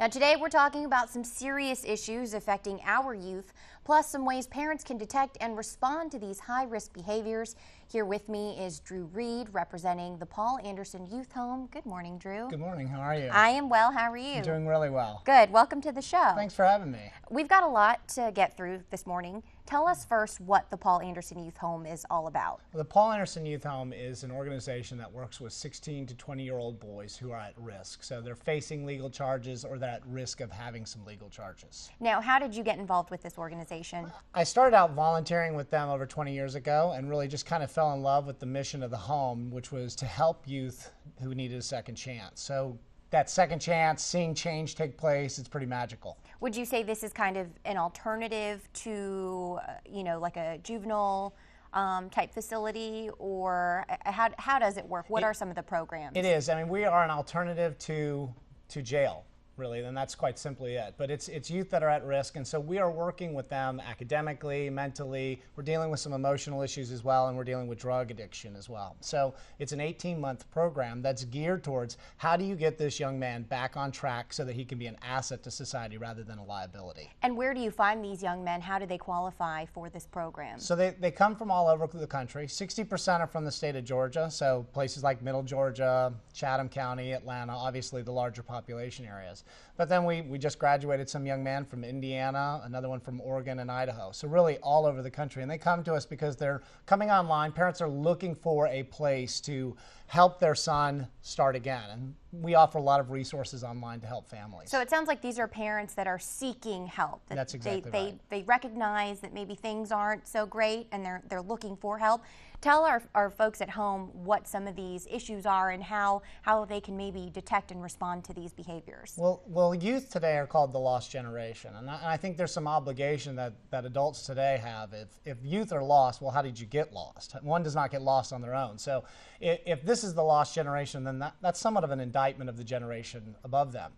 Now today we're talking about some serious issues affecting our youth, plus some ways parents can detect and respond to these high-risk behaviors. Here with me is Drew Reed, representing the Paul Anderson Youth Home. Good morning, Drew. Good morning. How are you? I am well. How are you? I'm doing really well. Good. Welcome to the show. Thanks for having me. We've got a lot to get through this morning. Tell us first what the Paul Anderson Youth Home is all about. Well, the Paul Anderson Youth Home is an organization that works with 16 to 20-year-old boys who are at risk. So they're facing legal charges or they're at risk of having some legal charges. Now, how did you get involved with this organization? I started out volunteering with them over 20 years ago and really just kind of fell in love with the mission of the home, which was to help youth who needed a second chance. So that second chance, seeing change take place, it's pretty magical. Would you say this is kind of an alternative to, like a juvenile type facility, or how does it work? What are some of the programs? It is. I mean, we are an alternative to jail, really, and that's quite simply it. But it's youth that are at risk, and so we are working with them academically, mentally. We're dealing with some emotional issues as well, and we're dealing with drug addiction as well. So it's an 18-month program that's geared towards how do you get this young man back on track so that he can be an asset to society rather than a liability. And where do you find these young men? How do they qualify for this program? So they come from all over the country. 60% are from the state of Georgia, so places like Middle Georgia, Chatham County, Atlanta, obviously the larger population areas. But then we just graduated some young man from Indiana, another one from Oregon and Idaho. So really all over the country. And they come to us because they're coming online. Parents are looking for a place to help their son start again. And we offer a lot of resources online to help families. So it sounds like these are parents that are seeking help. That's exactly right. They recognize that maybe things aren't so great and they're looking for help. Tell our folks at home what some of these issues are and how they can maybe detect and respond to these behaviors. Well, youth today are called the lost generation, and I think there's some obligation that adults today have. If youth are lost, well, how did you get lost? One does not get lost on their own. So if this is the lost generation, then that's somewhat of an indictment of the generation above them.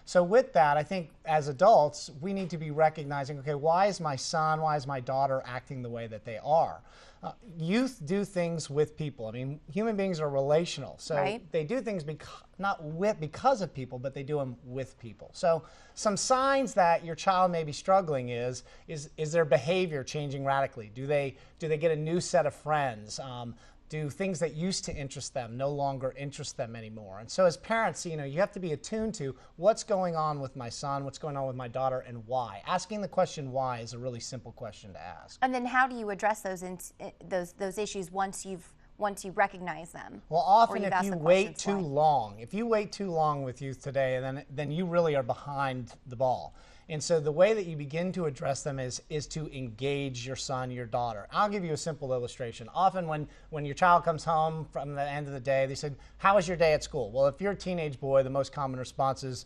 So with that, I think as adults, we need to be recognizing, okay, why is my son, why is my daughter acting the way that they are? Youth do things with people. I mean, human beings are relational. So right. They do things because of people, but they do them with people. So some signs that your child may be struggling is their behavior changing radically? Do they get a new set of friends? Do things that used to interest them no longer interest them anymore? And so as parents, you have to be attuned to what's going on with my son, what's going on with my daughter, and why. Asking the question why is a really simple question to ask. And then how do you address those issues once you recognize them? Well, often if you wait too long with youth today, then you really are behind the ball. And so the way that you begin to address them is to engage your son, your daughter. I'll give you a simple illustration. Often when your child comes home from the end of the day, they said, "How was your day at school?" Well, if you're a teenage boy, the most common response is,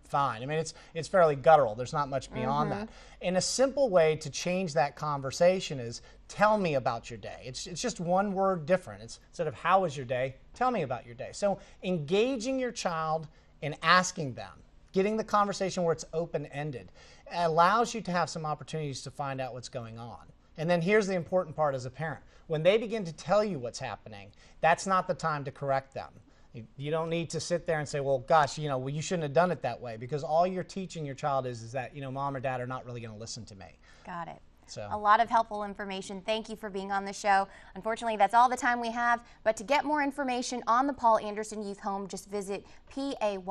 fine. I mean, it's fairly guttural. There's not much beyond that. And a simple way to change that conversation is, tell me about your day. It's just one word different. It's instead of how was your day, tell me about your day. So engaging your child and asking them, getting the conversation where it's open-ended, allows you to have some opportunities to find out what's going on. And then here's the important part as a parent. When they begin to tell you what's happening, that's not the time to correct them. You don't need to sit there and say, well, gosh, you shouldn't have done it that way, because all you're teaching your child is that, mom or dad are not really going to listen to me. Got it. So. A lot of helpful information. Thank you for being on the show. Unfortunately, that's all the time we have. But to get more information on the Paul Anderson Youth Home, just visit payh.org.